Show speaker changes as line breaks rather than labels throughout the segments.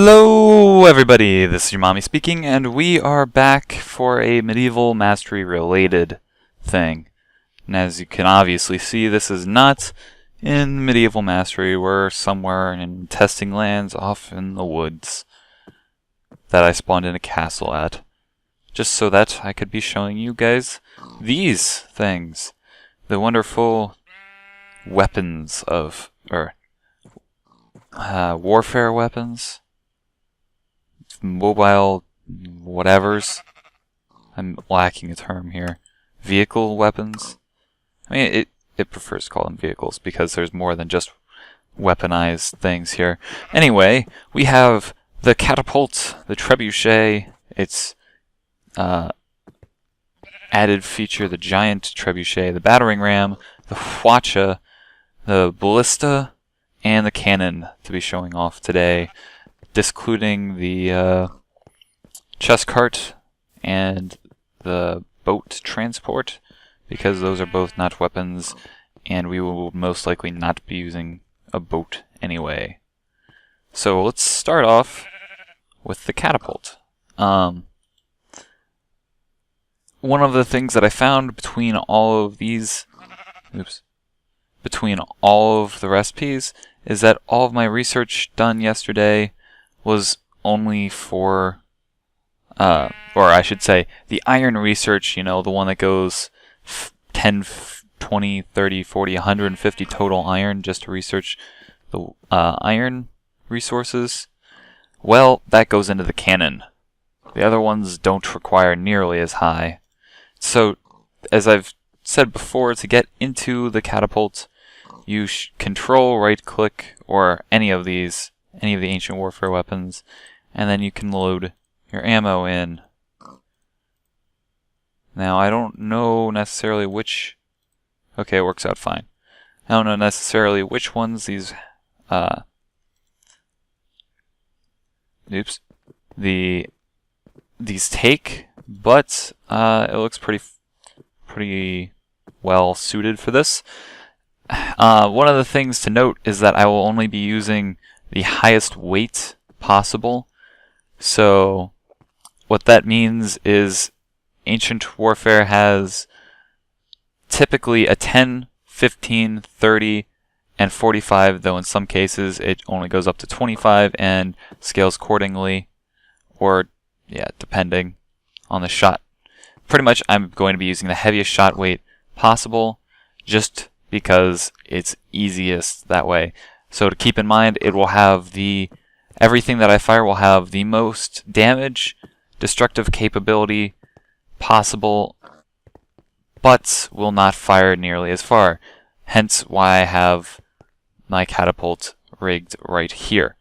Hello everybody, this is your mommy speaking, and we are back for a medieval mastery related thing. And as you can obviously see, this is not in medieval mastery. We're somewhere in testing lands off in the woods that I spawned in a castle at. Just so that I could be showing you guys these things. The wonderful weapons of, warfare weapons. Mobile whatevers. I'm lacking a term here. Vehicle weapons. I mean, it prefers to call them vehicles because there's more than just weaponized things here. Anyway, we have the catapult, the trebuchet, its added feature, the giant trebuchet, the battering ram, the hwacha, the ballista, and the cannon to be showing off today. Discluding the chest cart and the boat transport, because those are both not weapons, and we will most likely not be using a boat anyway. So let's start off with the catapult. One of the things that I found between all of these, between all of the recipes, is that all of my research done yesterday was only for, or I should say, the iron research, you know, the one that goes 10, 20, 30, 40, 150 total iron just to research the iron resources. Well, that goes into the cannon. The other ones don't require nearly as high. So, as I've said before, to get into the catapult, you control, right-click, or any of the ancient warfare weapons, and then you can load your ammo in. Now, I don't know necessarily which... Okay, it works out fine. I don't know necessarily which ones these... these take, but it looks pretty well suited for this. One of the things to note is that I will only be using the highest weight possible. So what that means is ancient warfare has typically a 10, 15, 30, and 45, though in some cases it only goes up to 25 and scales accordingly, or yeah, depending on the shot. Pretty much I'm going to be using the heaviest shot weight possible, just because it's easiest that way. So to keep in mind, it will have everything that I fire will have the most damage, destructive capability possible, but will not fire nearly as far. Hence why I have my catapult rigged right here.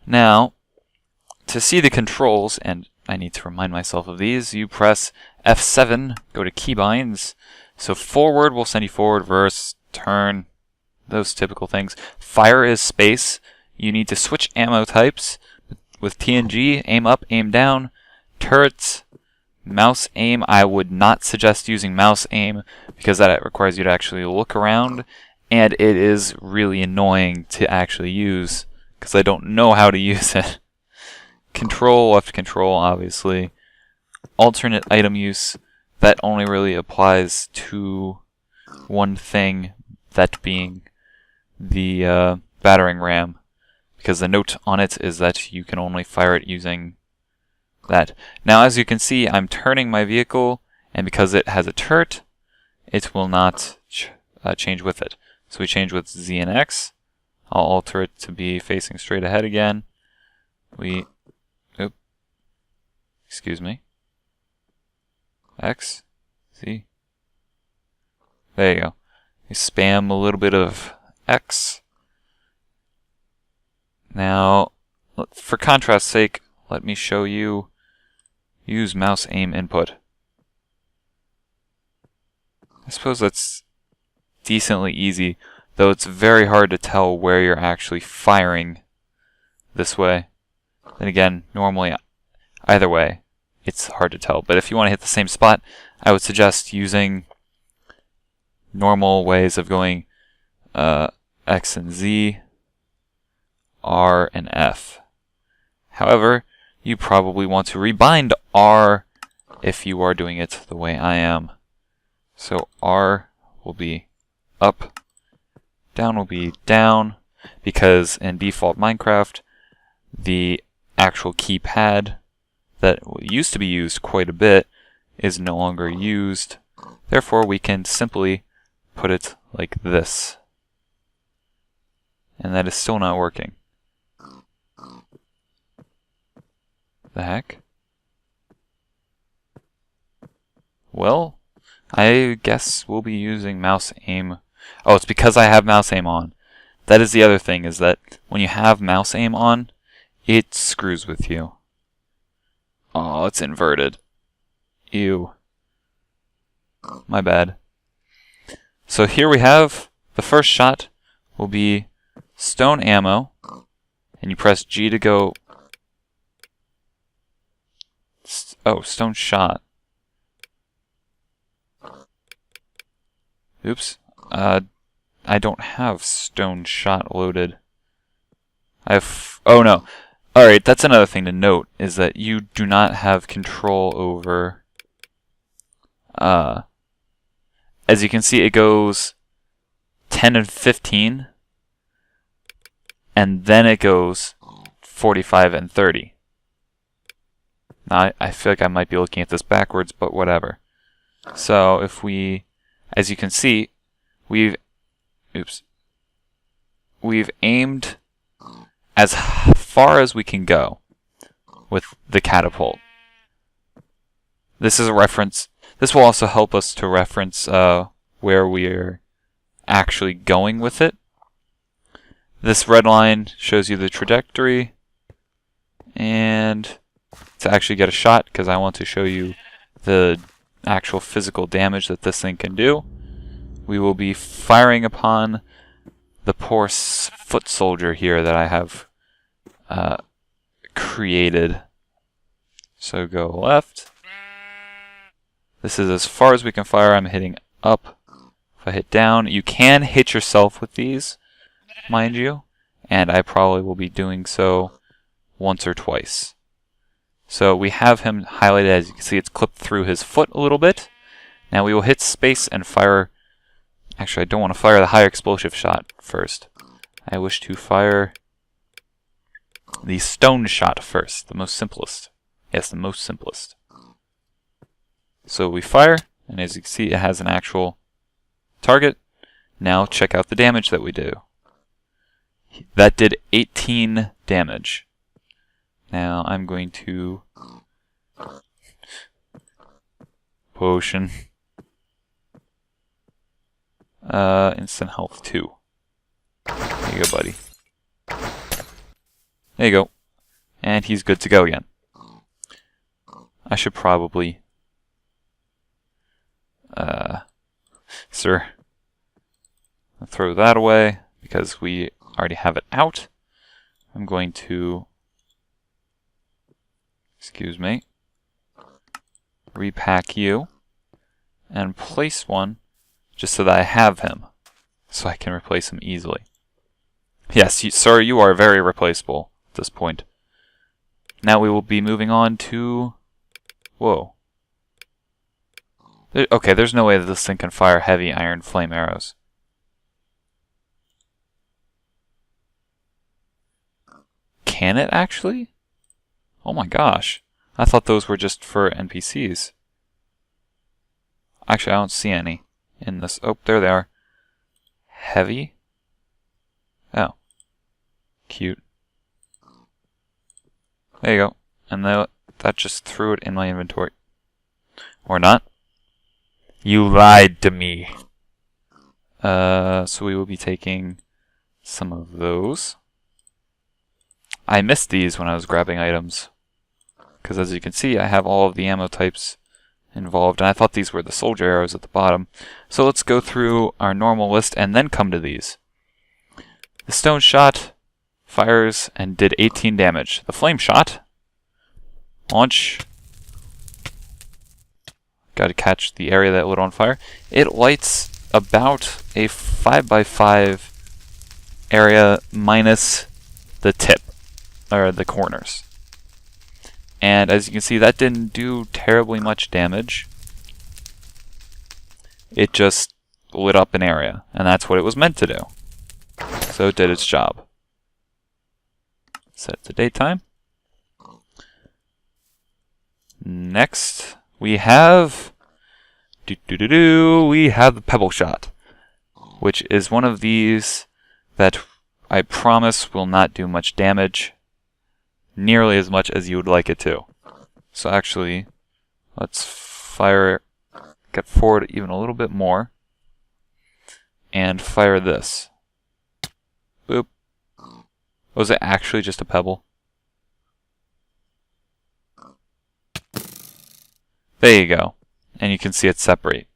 Now, to see the controls, and I need to remind myself of these, you press F7, go to keybinds. So forward will send you forward, reverse, turn, those typical things. Fire is space. You need to switch ammo types with TNG, aim up, aim down. Turrets, mouse aim. I would not suggest using mouse aim because that requires you to actually look around, and it is really annoying to actually use because I don't know how to use it. Control, left control, obviously. Alternate item use, that only really applies to one thing, that being the battering ram, because the note on it is that you can only fire it using that. Now, as you can see, I'm turning my vehicle, and because it has a turret, it will not change with it. So we change with Z and X. I'll alter it to be facing straight ahead again. Excuse me. X, Z. There you go. We spam a little bit of X. Now, for contrast's sake, let me show you use mouse aim input. I suppose that's decently easy, though it's very hard to tell where you're actually firing this way. Then again, normally, either way, it's hard to tell. But if you want to hit the same spot, I would suggest using normal ways of going X and Z, R and F. However, you probably want to rebind R if you are doing it the way I am. So R will be up, down will be down, because in default Minecraft, the actual keypad that used to be used quite a bit is no longer used. Therefore, we can simply put it like this. And that is still not working. The heck? Well, I guess we'll be using mouse aim. Oh, it's because I have mouse aim on. That is the other thing, is that when you have mouse aim on, it screws with you. Oh, it's inverted. Ew. My bad. So here we have the first shot will be stone ammo, and you press G to go. Oh, stone shot. Oops. I don't have stone shot loaded. Oh no. Alright, that's another thing to note, is that you do not have control over... as you can see, it goes 10 and 15, and then it goes 45 and 30. Now, I feel like I might be looking at this backwards, but whatever. So, if we... As you can see, we've aimed as far as we can go with the catapult. This is a reference. This will also help us to reference where we're actually going with it. This red line shows you the trajectory, and to actually get a shot, because I want to show you the actual physical damage that this thing can do, we will be firing upon the poor foot soldier here that I have created. So go left. This is as far as we can fire. I'm hitting up. If I hit down, you can hit yourself with these, mind you, and I probably will be doing so once or twice. So we have him highlighted. As you can see, it's clipped through his foot a little bit. Now we will hit space and fire. Actually, I don't want to fire the higher explosive shot first. I wish to fire the stone shot first, the most simplest. Yes, the most simplest. So we fire, and as you can see, it has an actual target. Now check out the damage that we do. That did 18 damage. Now I'm going to... Potion. Instant health 2. There you go, buddy. There you go. And he's good to go again. I should probably... Sir. I'll throw that away, because we already have it out. I'm going to... Excuse me. Repack you. And place one, just so that I have him. So I can replace him easily. Yes, sir, you are very replaceable at this point. Now we will be moving on to... Whoa. Okay, there's no way that this thing can fire heavy iron flame arrows. Can it actually? Oh my gosh. I thought those were just for NPCs. Actually, I don't see any in this. Oh, there they are. Heavy? Oh. Cute. There you go. And that just threw it in my inventory. Or not. You lied to me. So we will be taking some of those. I missed these when I was grabbing items, because as you can see, I have all of the ammo types involved, and I thought these were the soldier arrows at the bottom. So let's go through our normal list and then come to these. The stone shot fires and did 18 damage. The flame shot, launch. Got to catch the area that lit on fire. It lights about a 5x5 area minus the tip, or the corners. And as you can see, that didn't do terribly much damage. It just lit up an area, and that's what it was meant to do. So it did its job. Set it to daytime. Next, we have we have the pebble shot, which is one of these that I promise will not do much damage, nearly as much as you would like it to. So actually, let's fire, get forward even a little bit more, and fire this. Boop. Was it actually just a pebble? There you go. And you can see it separate.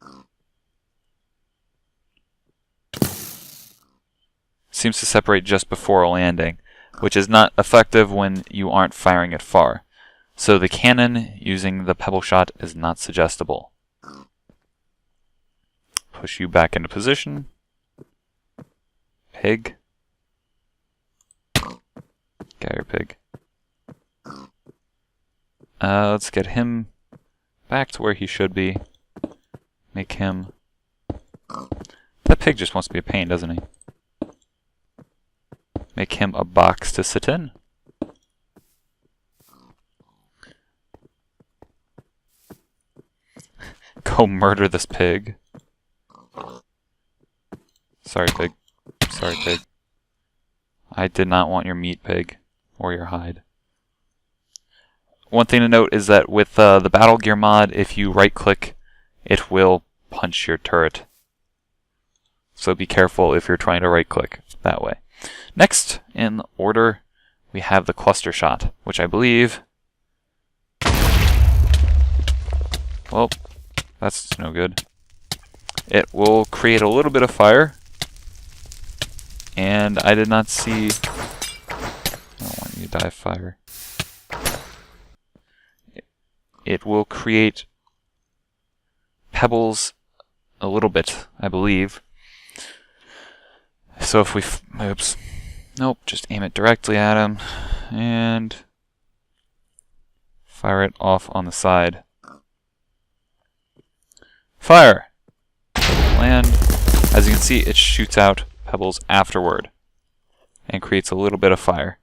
Seems to separate just before landing, which is not effective when you aren't firing it far. So the cannon using the pebble shot is not suggestible. Push you back into position. Pig. Get your pig. Let's get him back to where he should be. Make him... That pig just wants to be a pain, doesn't he? Make him a box to sit in. Go murder this pig. Sorry, pig. Sorry, pig. I did not want your meat, pig. Or your hide. One thing to note is that with the Battle Gear mod, if you right-click, it will punch your turret. So be careful if you're trying to right-click that way. Next, in order, we have the cluster shot, which I believe... Well, that's no good. It will create a little bit of fire. And I did not see... I don't want you to die of fire. It will create pebbles a little bit, I believe. So if we... Oops. Nope, just aim it directly at him. And fire it off on the side. Fire! Land. As you can see, it shoots out pebbles afterward and creates a little bit of fire,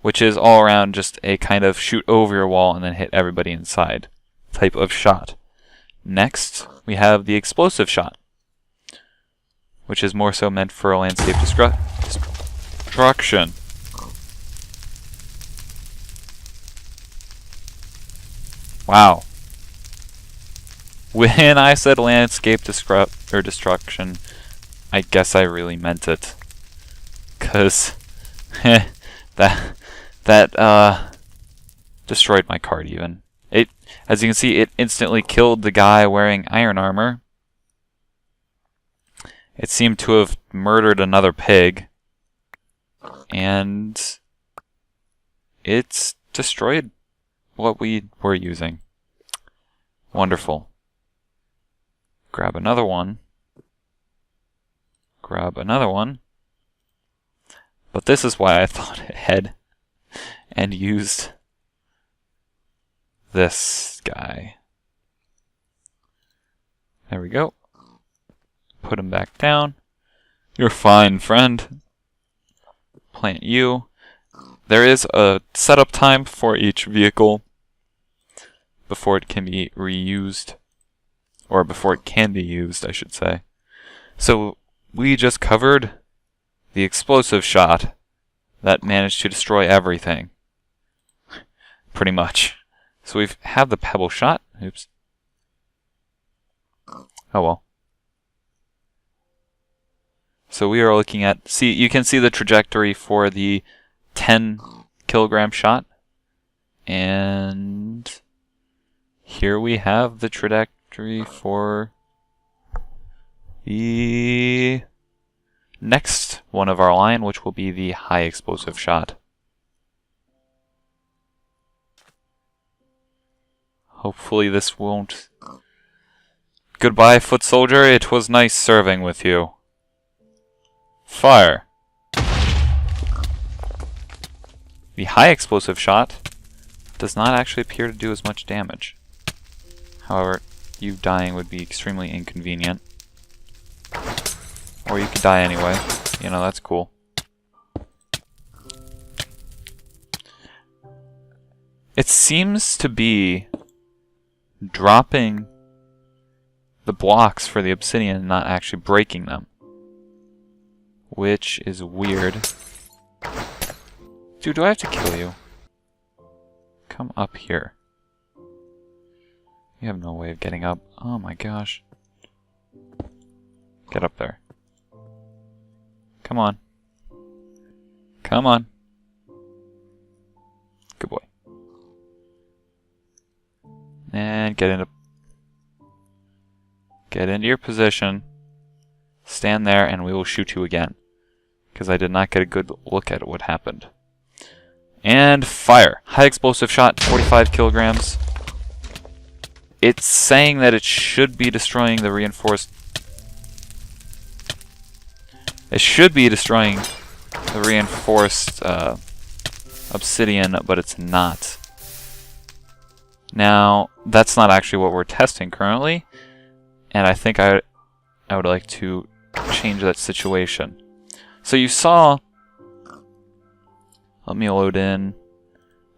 which is all around just a kind of shoot over your wall and then hit everybody inside type of shot. Next, we have the explosive shot, which is more so meant for a landscape destruction. Wow. When I said landscape destruction, I guess I really meant it. 'Cause that destroyed my card even. It, as you can see, it instantly killed the guy wearing iron armor. It seemed to have murdered another pig. And it's destroyed what we were using. Wonderful. Grab another one. Grab another one. But this is why I thought ahead and used this guy. There we go. Put him back down. You're fine, friend. Plant you. There is a setup time for each vehicle before it can be reused. Or before it can be used, I should say. So we just covered the explosive shot that managed to destroy everything. Pretty much. So we have the pebble shot. Oops. Oh well. So we are looking at... See, you can see the trajectory for the 10 kilogram shot. And here we have the trajectory for the next one of our line, which will be the high explosive shot. Hopefully this won't... Goodbye, foot soldier. It was nice serving with you. Fire. The high explosive shot does not actually appear to do as much damage. However, you dying would be extremely inconvenient. Or you could die anyway. You know, that's cool. It seems to be dropping the blocks for the obsidian and not actually breaking them. Which is weird. Dude, do I have to kill you? Come up here. You have no way of getting up. Oh my gosh. Get up there. Come on. Come on. Good boy. And get into your position. Stand there and we will shoot you again. Because I did not get a good look at what happened. And fire. High explosive shot, 45 kilograms. It's saying that it should be destroying the reinforced... It should be destroying the reinforced obsidian, but it's not. Now, that's not actually what we're testing currently. And I think I would like to change that situation. So you saw... Let me load in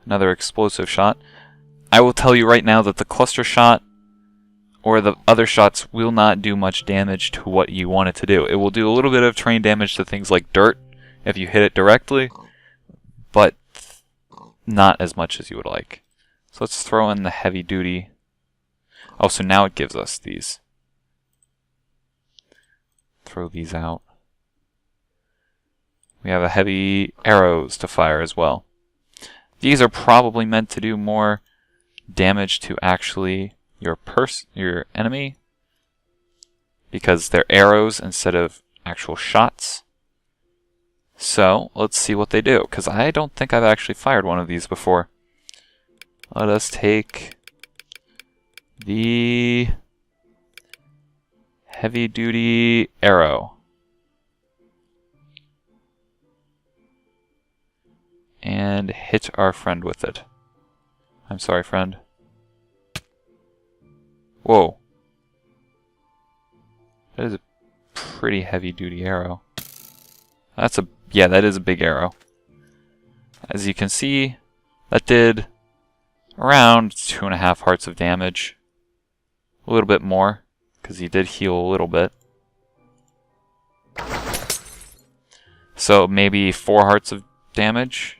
another explosive shot. I will tell you right now that the cluster shot or the other shots will not do much damage to what you want it to do. It will do a little bit of terrain damage to things like dirt if you hit it directly, but not as much as you would like. So let's throw in the heavy duty. Oh, so now it gives us these. Throw these out. We have a heavy arrows to fire as well. These are probably meant to do more damage to actually your enemy, because they're arrows instead of actual shots. So let's see what they do, because I don't think I've actually fired one of these before. Let us take the heavy duty arrow. And hit our friend with it. I'm sorry, friend. Whoa. That is a pretty heavy-duty arrow. Yeah, that is a big arrow. As you can see, that did around 2.5 hearts of damage. A little bit more, because he did heal a little bit. So maybe 4 hearts of damage.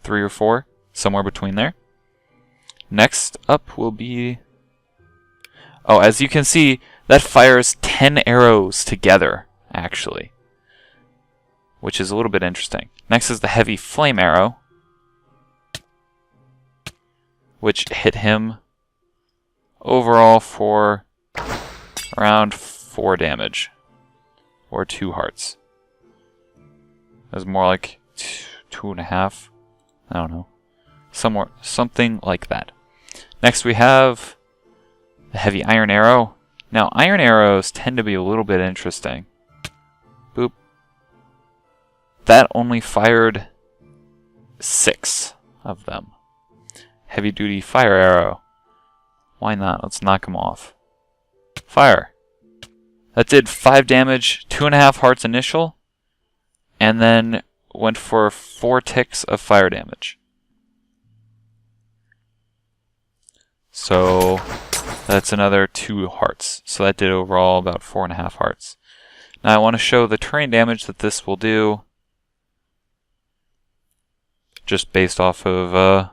3 or 4, somewhere between there. Next up will be... Oh, as you can see, that fires 10 arrows together, actually. Which is a little bit interesting. Next is the heavy flame arrow, which hit him overall for around 4 damage. Or 2 hearts. It was more like 2.5. I don't know. Something like that. Next we have the heavy iron arrow. Now iron arrows tend to be a little bit interesting. Boop. That only fired 6 of them. Heavy duty fire arrow. Why not? Let's knock him off. Fire. That did 5 damage, 2.5 hearts initial, and then went for 4 ticks of fire damage. So that's another 2 hearts. So that did overall about 4.5 hearts. Now I want to show the terrain damage that this will do, just based off of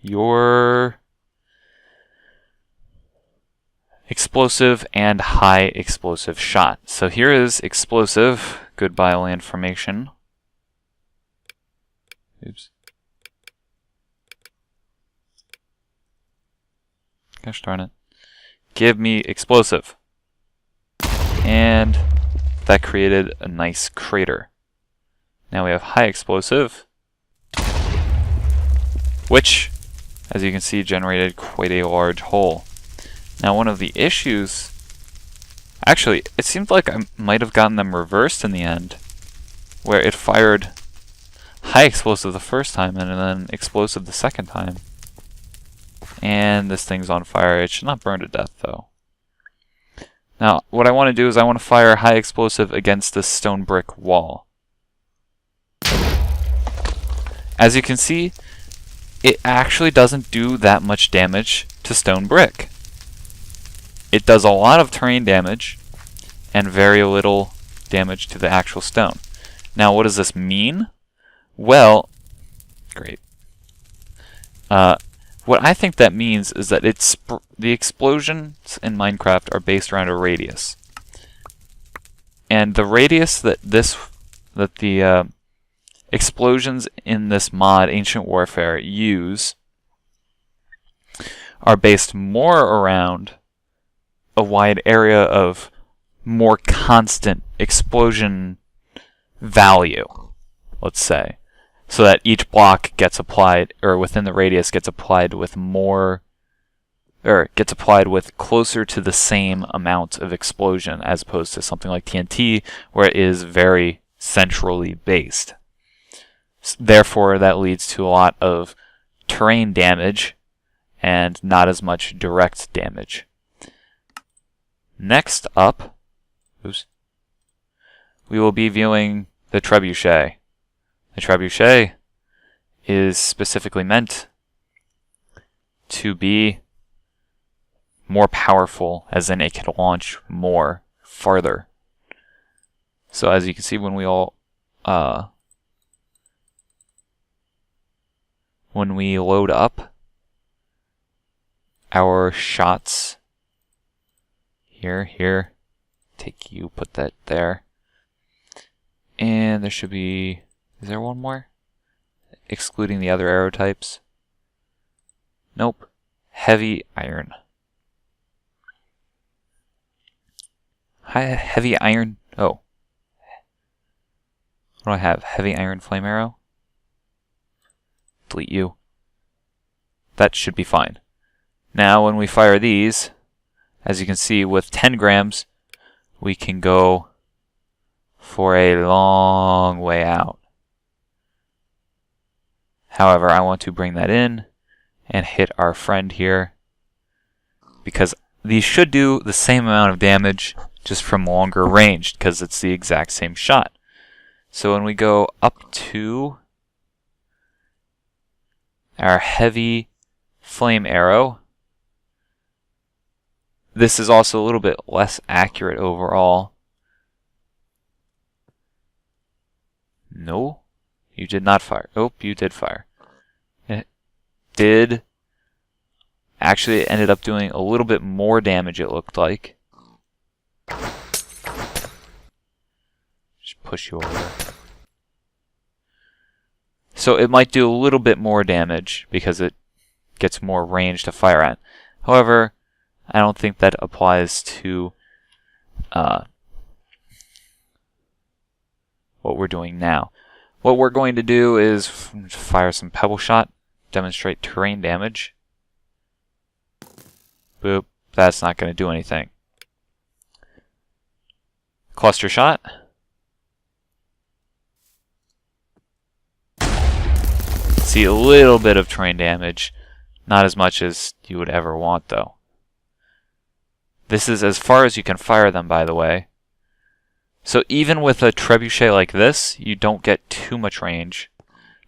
your explosive and high explosive shot. So here is explosive. Goodbye land formation. Oops. Gosh darn it. Give me explosive. And that created a nice crater. Now we have high explosive, which, as you can see, generated quite a large hole. Now one of the issues... Actually, it seemed like I might have gotten them reversed in the end, where it fired high explosive the first time and then explosive the second time. And this thing's on fire. It should not burn to death though. Now, what I want to do is I want to fire high explosive against this stone brick wall. As you can see, it actually doesn't do that much damage to stone brick. It does a lot of terrain damage and very little damage to the actual stone. Now, what does this mean? Well, great. What I think that means is that the explosions in Minecraft are based around a radius. And the radius that the explosions in this mod, Ancient Warfare, use are based more around a wide area of more constant explosion value, let's say. So that each block gets applied, or within the radius gets applied with more, or gets applied with closer to the same amount of explosion as opposed to something like TNT, where it is very centrally based. Therefore, that leads to a lot of terrain damage and not as much direct damage. Next up, we will be viewing the trebuchet. The trebuchet is specifically meant to be more powerful, as in it can launch more farther. So as you can see, when we load up our shots, here, take you, put that there, and there should be. Is there one more? Excluding the other arrow types? Nope. Heavy iron. Heavy iron. Oh. What do I have? Heavy iron flame arrow? Delete you. That should be fine. Now, when we fire these, as you can see, with 10 grams, we can go for a long way out. However, I want to bring that in and hit our friend here, because these should do the same amount of damage just from longer range, because it's the exact same shot. So when we go up to our heavy flame arrow, this is also a little bit less accurate overall. No. You did not fire. Oh, you did fire. It did. Actually, it ended up doing a little bit more damage, it looked like. Just push you over. So it might do a little bit more damage because it gets more range to fire at. However, I don't think that applies to what we're doing now. What we're going to do is fire some pebble shot, demonstrate terrain damage. Boop, that's not going to do anything. Cluster shot. See a little bit of terrain damage, not as much as you would ever want though. This is as far as you can fire them, by the way. So even with a trebuchet like this, you don't get too much range.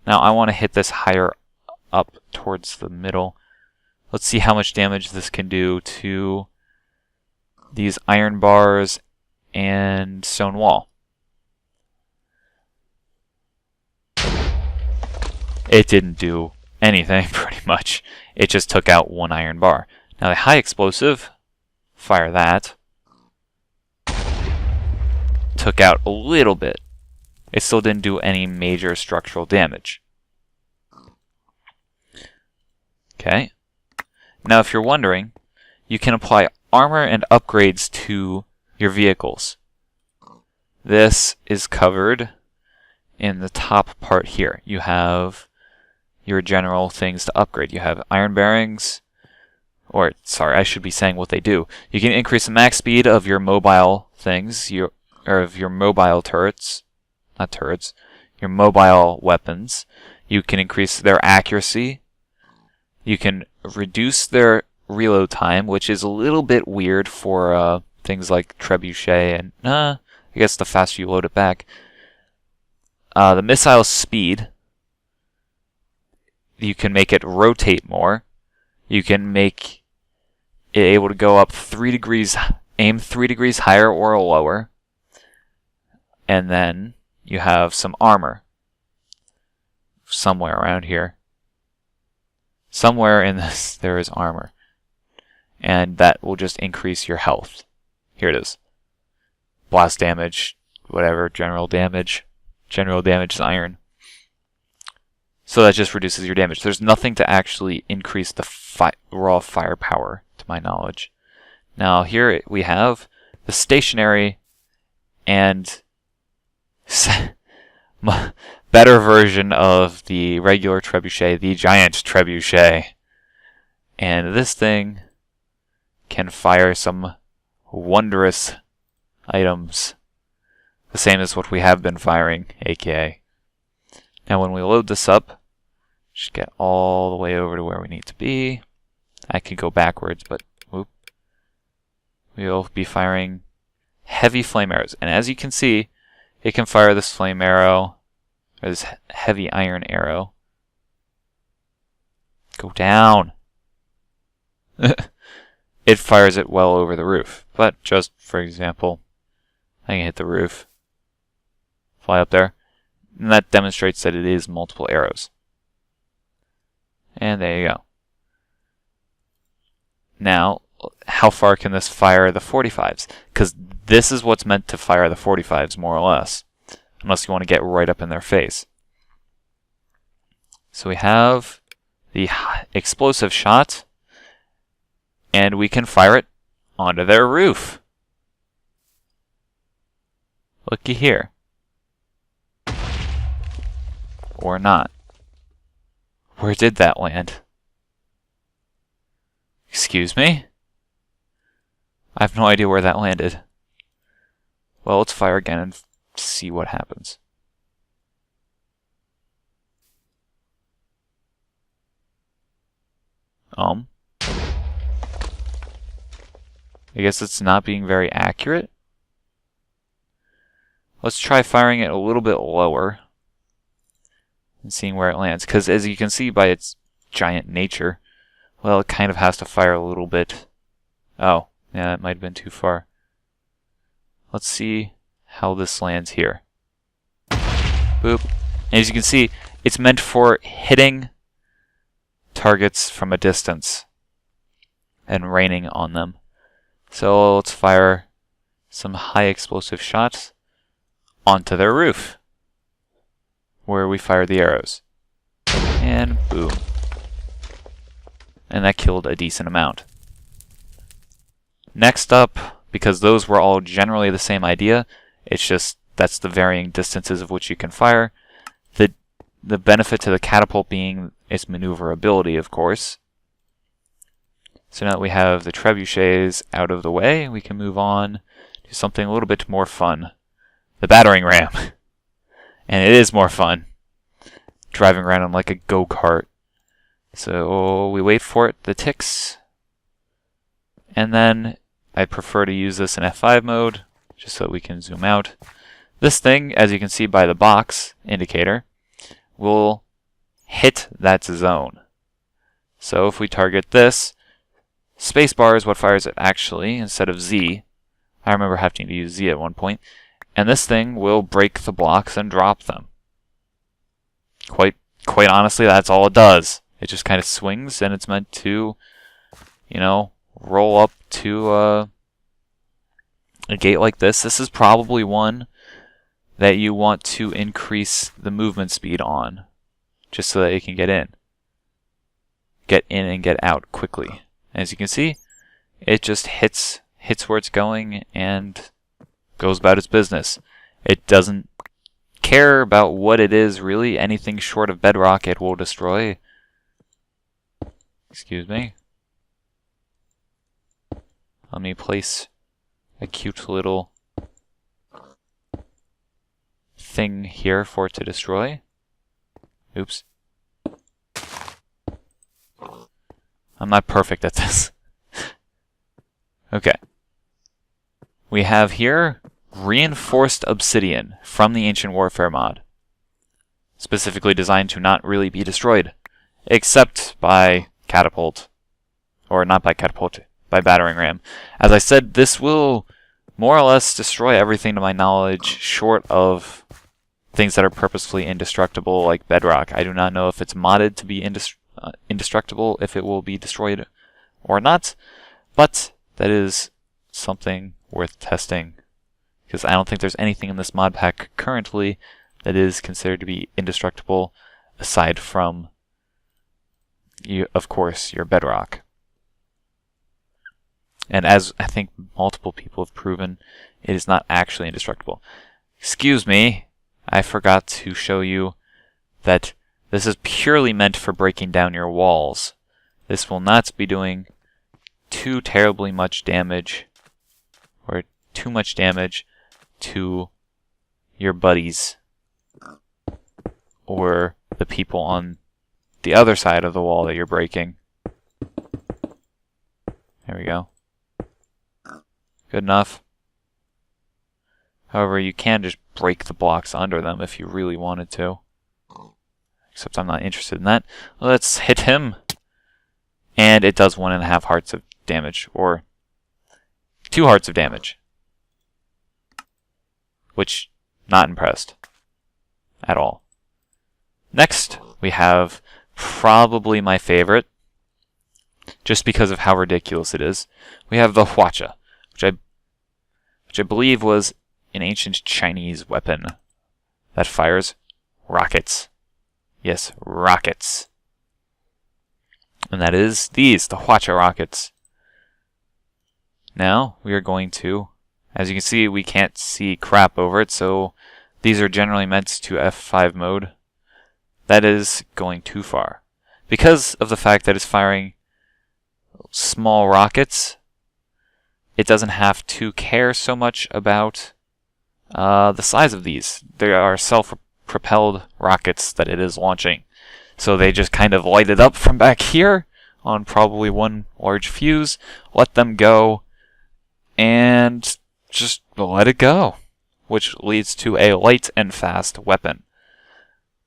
Now I want to hit this higher up towards the middle. Let's see how much damage this can do to these iron bars and stone wall. It didn't do anything, pretty much. It just took out one iron bar. Now the high explosive, fire that. Took out a little bit. It still didn't do any major structural damage. Okay. Now if you're wondering, you can apply armor and upgrades to your vehicles. This is covered in the top part here. You have your general things to upgrade. You have iron bearings, or sorry, I should be saying what they do. You can increase the max speed of your mobile things, of your mobile turrets, not turrets, your mobile weapons. You can increase their accuracy. You can reduce their reload time, which is a little bit weird for things like trebuchet and I guess the faster you load it back. The missile speed, you can make it rotate more. You can make it able to go up 3 degrees, aim 3 degrees higher or lower. And then you have some armor somewhere around here. Somewhere in this there is armor. And that will just increase your health. Here it is. Blast damage, whatever, general damage. General damage is iron. So that just reduces your damage. There's nothing to actually increase the raw firepower, to my knowledge. Now here we have the stationary and better version of the regular trebuchet, the giant trebuchet. And this thing can fire some wondrous items. The same as what we have been firing, aka. Now when we load this up, just get all the way over to where we need to be. I could go backwards, but whoop. We'll be firing heavy flame arrows. And as you can see, it can fire this flame arrow, or this heavy iron arrow. Go down! It fires it well over the roof. But just for example, I can hit the roof, fly up there, and that demonstrates that it is multiple arrows. And there you go. Now, how far can this fire the 45s? Because this is what's meant to fire the 45s, more or less. Unless you want to get right up in their face. So we have the explosive shot, and we can fire it onto their roof. Looky here. Or not. Where did that land? Excuse me? I have no idea where that landed. Well, let's fire again and see what happens. I guess it's not being very accurate. Let's try firing it a little bit lower and seeing where it lands. Because as you can see by its giant nature, well, it kind of has to fire a little bit. Oh, yeah, that might have been too far. Let's see how this lands here. Boop. And as you can see, it's meant for hitting targets from a distance and raining on them. So let's fire some high explosive shots onto their roof, where we fire the arrows. And boom. And that killed a decent amount. Next up, because those were all generally the same idea, it's just that's the varying distances of which you can fire. The benefit to the catapult being its maneuverability, of course. So now that we have the trebuchets out of the way, we can move on to something a little bit more fun. The battering ram. And it is more fun. Driving around on like a go-kart. So we wait for it, the ticks. And then I prefer to use this in F5 mode, just so we can zoom out. This thing, as you can see by the box indicator, will hit that zone. So if we target this, spacebar is what fires it actually, instead of Z. I remember having to use Z at one point. And this thing will break the blocks and drop them. Quite honestly, that's all it does. It just kind of swings, and it's meant to, you know, roll up to a gate like this. This is probably one that you want to increase the movement speed on, just so that it can get in and get out quickly. As you can see, it just hits where it's going and goes about its business. It doesn't care about what it is, really. Anything short of bedrock it will destroy. Excuse me. Let me place a cute little thing here for it to destroy. Oops. I'm not perfect at this. Okay. We have here reinforced obsidian from the Ancient Warfare mod. Specifically designed to not really be destroyed. Except by catapult. Or not by catapult, by battering ram. As I said, this will more or less destroy everything to my knowledge, short of things that are purposefully indestructible, like bedrock. I do not know if it's modded to be indestructible, if it will be destroyed or not, but that is something worth testing, because I don't think there's anything in this mod pack currently that is considered to be indestructible, aside from, of course, your bedrock. And as I think multiple people have proven, it is not actually indestructible. Excuse me, I forgot to show you that this is purely meant for breaking down your walls. This will not be doing too terribly much damage, or too much damage to your buddies, or the people on the other side of the wall that you're breaking. There we go. Good enough. However, you can just break the blocks under them if you really wanted to. Except I'm not interested in that. Let's hit him. And it does 1.5 hearts of damage. Or 2 hearts of damage. Which, not impressed. At all. Next, we have probably my favorite. Just because of how ridiculous it is. We have the Hwacha. Which I believe was an ancient Chinese weapon that fires rockets. Yes, rockets. And that is these, the Hwacha rockets. Now, we are going to, as you can see, we can't see crap over it, so these are generally meant to F5 mode. That is going too far. Because of the fact that it's firing small rockets, it doesn't have to care so much about the size of these. They are self-propelled rockets that it is launching. So they just kind of light it up from back here on probably one large fuse, let them go, and just let it go, which leads to a light and fast weapon.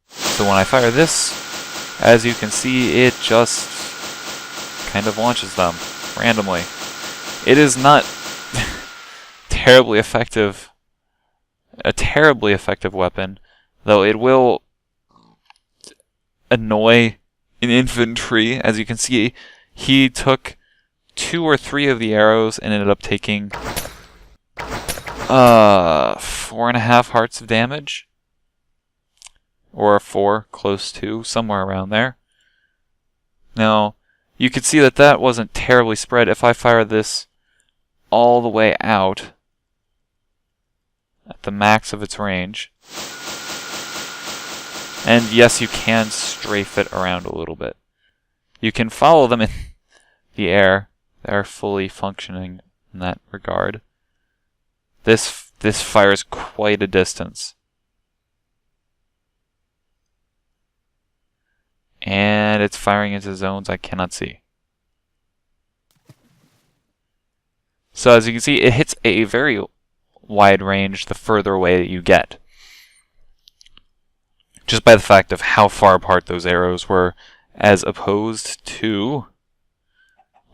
So when I fire this, as you can see, it just kind of launches them randomly. It is not terribly effective, a terribly effective weapon, though it will annoy an infantry. As you can see, he took 2 or 3 of the arrows and ended up taking 4.5 hearts of damage. Or 4, close to, somewhere around there. Now, you could see that that wasn't terribly spread. If I fire this all the way out at the max of its range, and yes, you can strafe it around a little bit. You can follow them in the air. They are fully functioning in that regard. This fires quite a distance. And it's firing into zones I cannot see. So as you can see, it hits a very wide range the further away that you get. Just by the fact of how far apart those arrows were, as opposed to,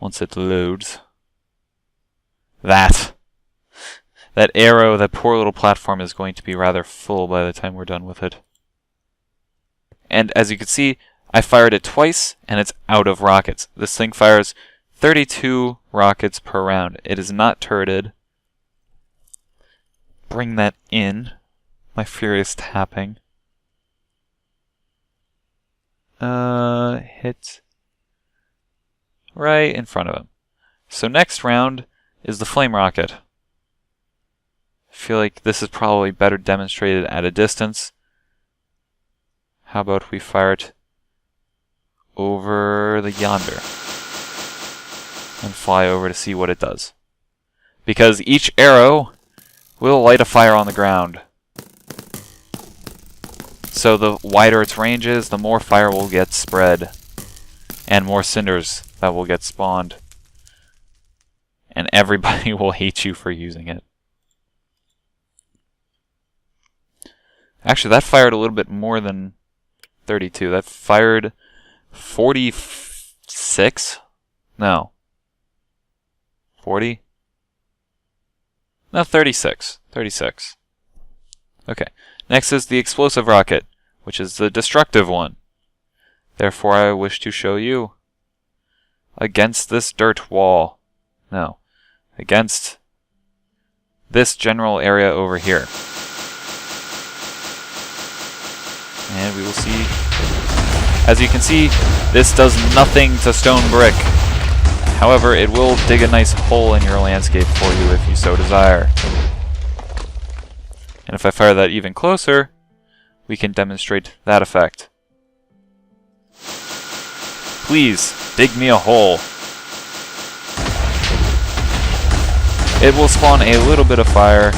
once it loads, that arrow, that poor little platform is going to be rather full by the time we're done with it. And as you can see, I fired it twice, and it's out of rockets. This thing fires 32 rockets per round. It is not turreted. Bring that in. My furious tapping. Hit right in front of him. So next round is the flame rocket. I feel like this is probably better demonstrated at a distance. How about we fire it over the yonder and fly over to see what it does. Because each arrow will light a fire on the ground. So the wider its range is, the more fire will get spread. And more cinders that will get spawned. And everybody will hate you for using it. Actually, that fired a little bit more than 32. That fired 46? No. 40? No, 36. 36. Okay. Next is the explosive rocket, which is the destructive one. Therefore, I wish to show you against this dirt wall. No. Against this general area over here. And we will see. As you can see, this does nothing to stone brick. However, it will dig a nice hole in your landscape for you if you so desire. And if I fire that even closer, we can demonstrate that effect. Please, dig me a hole. It will spawn a little bit of fire,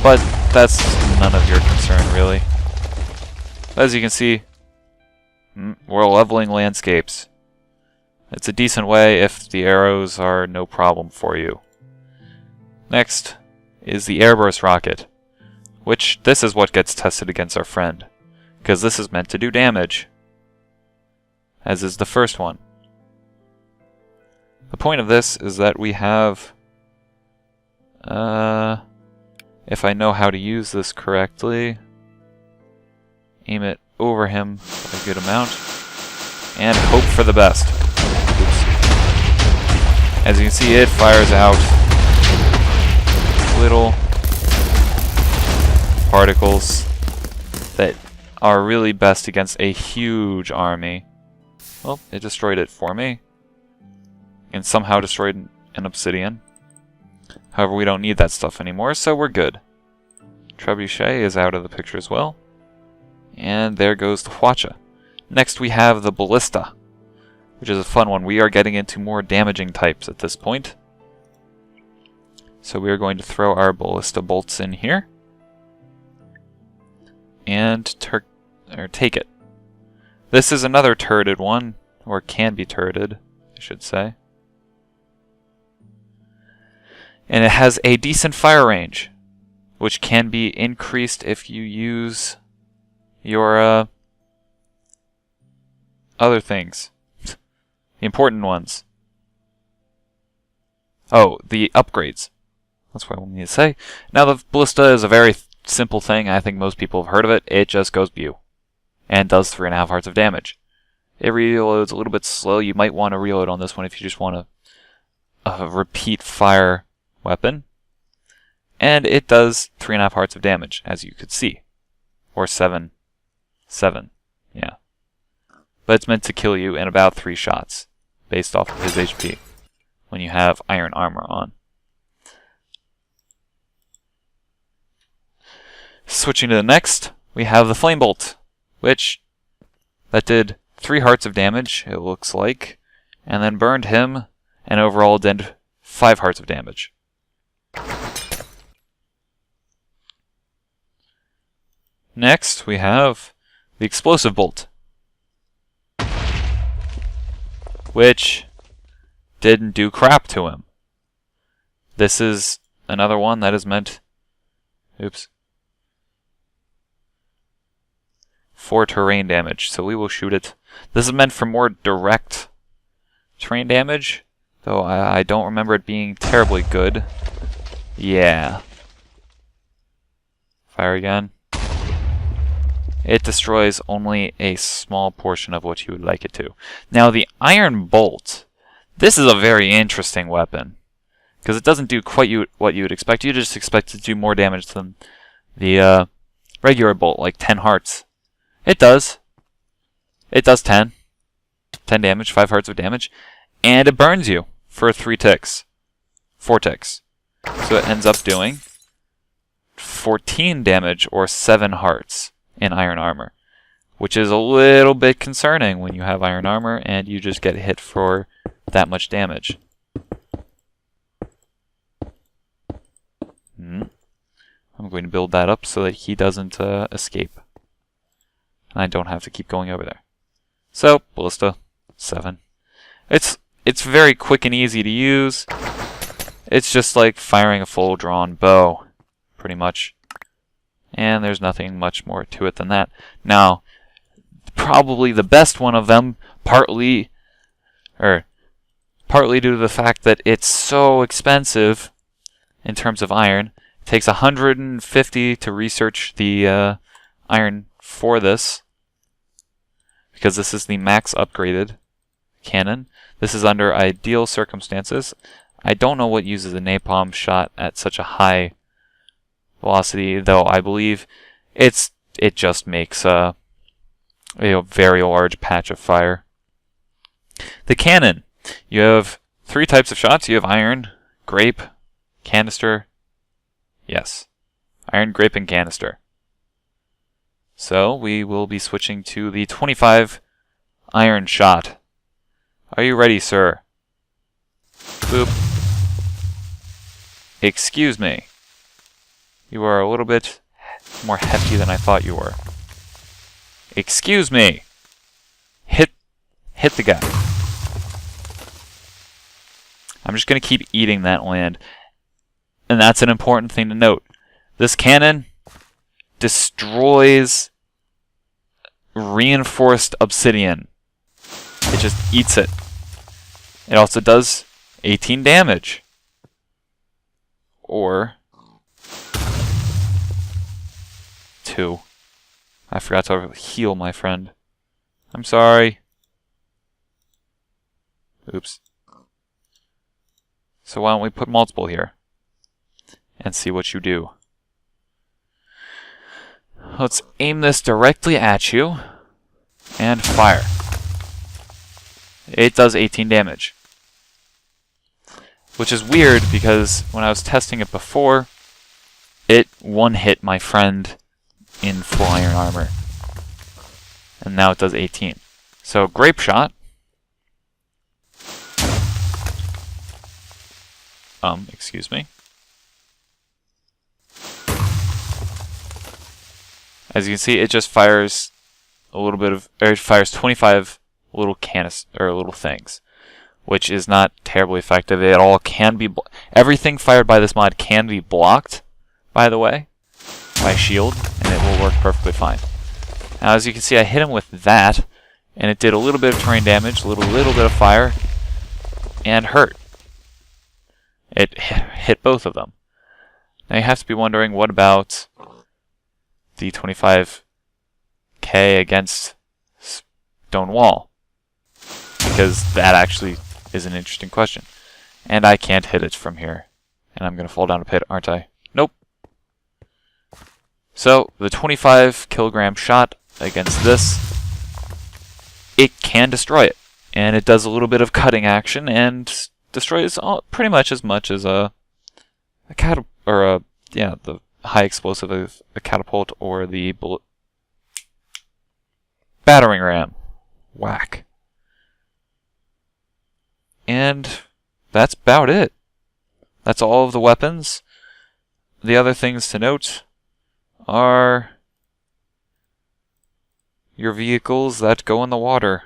but that's none of your concern, really. As you can see, we're leveling landscapes. It's a decent way if the arrows are no problem for you. Next is the airburst rocket, which this is what gets tested against our friend, because this is meant to do damage, as is the first one. The point of this is that we have, if I know how to use this correctly, aim it over him a good amount, and hope for the best. Oops. As you can see, it fires out little particles that are really best against a huge army. Well, it destroyed it for me, and somehow destroyed an obsidian. However, we don't need that stuff anymore, so we're good. Trebuchet is out of the picture as well. And there goes the Hwacha. Next we have the Ballista, which is a fun one. We are getting into more damaging types at this point. So we are going to throw our Ballista bolts in here. And take it. This is another turreted one, or can be turreted, I should say. And it has a decent fire range, which can be increased if you use your other things. The important ones. Oh, the upgrades. That's what I need to say. Now the Ballista is a very simple thing. I think most people have heard of it. It just goes pew. And does 3.5 hearts of damage. It reloads a little bit slow. You might want to reload on this one if you just want a repeat fire weapon. And it does 3.5 hearts of damage, as you could see. Or 7. 7, yeah. But it's meant to kill you in about 3 shots, based off of his HP, when you have iron armor on. Switching to the next, we have the Flame Bolt, which that did 3 hearts of damage, it looks like, and then burned him, and overall did 5 hearts of damage. Next, we have the Explosive Bolt, which didn't do crap to him. This is another one that is meant, for terrain damage, so we will shoot it. This is meant for more direct terrain damage, though I don't remember it being terribly good. Yeah. Fire again. It destroys only a small portion of what you would like it to. Now the Iron Bolt, this is a very interesting weapon, because it doesn't do quite what you would expect. You just expect it to do more damage than the regular bolt, like 10 hearts. It does. It does 10. 10 damage, 5 hearts of damage, and it burns you for 3 ticks. 4 ticks. So it ends up doing 14 damage or 7 hearts in iron armor, which is a little bit concerning when you have iron armor and you just get hit for that much damage. I'm going to build that up so that he doesn't escape. and I don't have to keep going over there. So, ballista, 7. It's very quick and easy to use. It's just like firing a full drawn bow, pretty much. And there's nothing much more to it than that. Now, probably the best one of them, partly due to the fact that it's so expensive in terms of iron. It takes 150 to research the iron for this, because this is the max upgraded cannon. This is under ideal circumstances. I don't know what uses a napalm shot at such a high velocity, though I believe it just makes a very large patch of fire. The cannon. You have 3 types of shots. You have iron, grape, canister. Yes. Iron, grape, and canister. So we will be switching to the 25 iron shot. Are you ready, sir? Boop. Excuse me. You are a little bit more hefty than I thought you were. Excuse me. Hit the guy. I'm just going to keep eating that land. And that's an important thing to note. This cannon destroys reinforced obsidian. It just eats it. It also does 18 damage. Or 2. I forgot to heal my friend. I'm sorry. Oops. So why don't we put multiple here and see what you do. Let's aim this directly at you and fire. It does 18 damage. Which is weird because when I was testing it before, it one-hit my friend in full iron armor. And now it does 18. So, grape shot. Excuse me. As you can see, it just fires a little bit of, or it fires 25 little little things, which is not terribly effective. It all can be, everything fired by this mod can be blocked, by the way, by shield, and it will work perfectly fine. Now, as you can see, I hit him with that, and it did a little bit of terrain damage, a little bit of fire, and hurt. It hit both of them. Now you have to be wondering, what about the 25k against stone wall? Because that actually is an interesting question. And I can't hit it from here. And I'm going to fall down a pit, aren't I? Nope. So, the 25 kilogram shot against this, it can destroy it. And it does a little bit of cutting action and destroys pretty much as a the high explosive of a catapult or the bullet battering ram. Whack. And that's about it. That's all of the weapons. The other things to note are your vehicles that go in the water,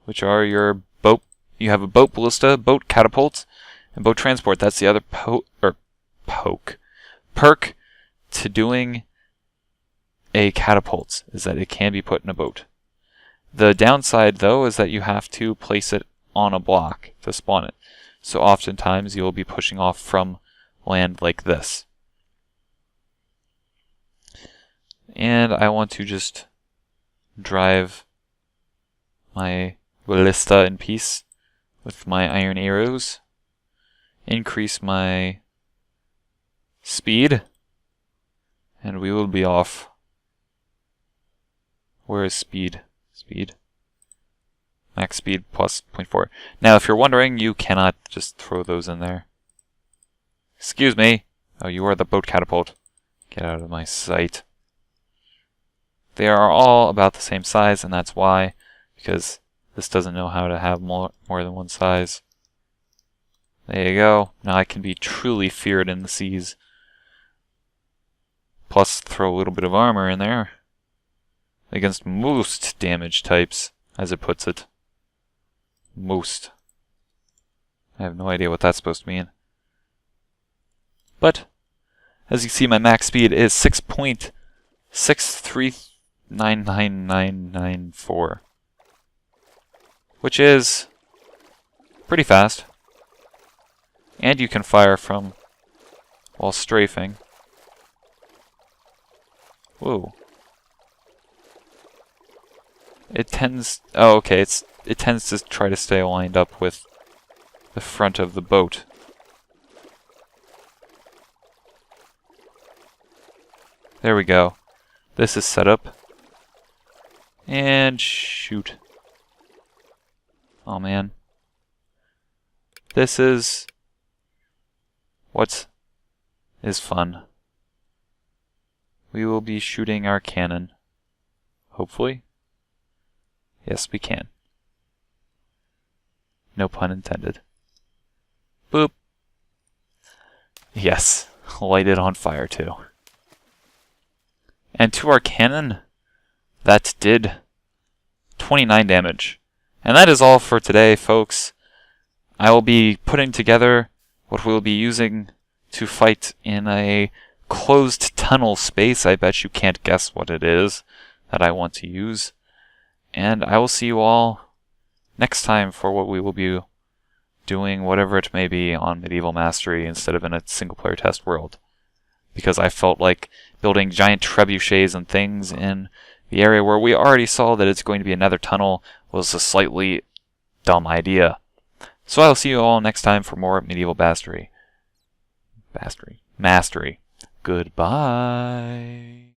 which are your boat. You have a boat ballista, boat catapult, and boat transport. That's the other perk to doing a catapult, is that it can be put in a boat. The downside, though, is that you have to place it on a block to spawn it. So oftentimes you'll be pushing off from land like this. And I want to just drive my ballista in peace with my iron arrows. Increase my speed. And we will be off. Where is speed? Speed. Max speed plus 0.4. Now, if you're wondering, you cannot just throw those in there. Excuse me. Oh, you are the boat catapult. Get out of my sight. They are all about the same size, and that's why. Because this doesn't know how to have more than one size. There you go. Now I can be truly feared in the seas. Plus, throw a little bit of armor in there. against most damage types, as it puts it. Most. I have no idea what that's supposed to mean. But, as you see, my max speed is 6.63999994, which is pretty fast. And you can fire from while strafing. Whoa. It tends... Oh, okay, it tends to try to stay lined up with the front of the boat. There we go. This is set up. And shoot. Oh man. This is... what is fun. We will be shooting our cannon. Hopefully. Yes, we can. No pun intended. Boop. Yes, light it on fire too. And to our cannon, that did 29 damage. And that is all for today, folks. I will be putting together what we'll be using to fight in a closed tunnel space. I bet you can't guess what it is that I want to use. And I will see you all next time for what we will be doing, whatever it may be, on Medieval Mastery instead of in a single-player test world. Because I felt like building giant trebuchets and things in the area where we already saw that it's going to be another tunnel was a slightly dumb idea. So I'll see you all next time for more Medieval Mastery. Mastery. Goodbye.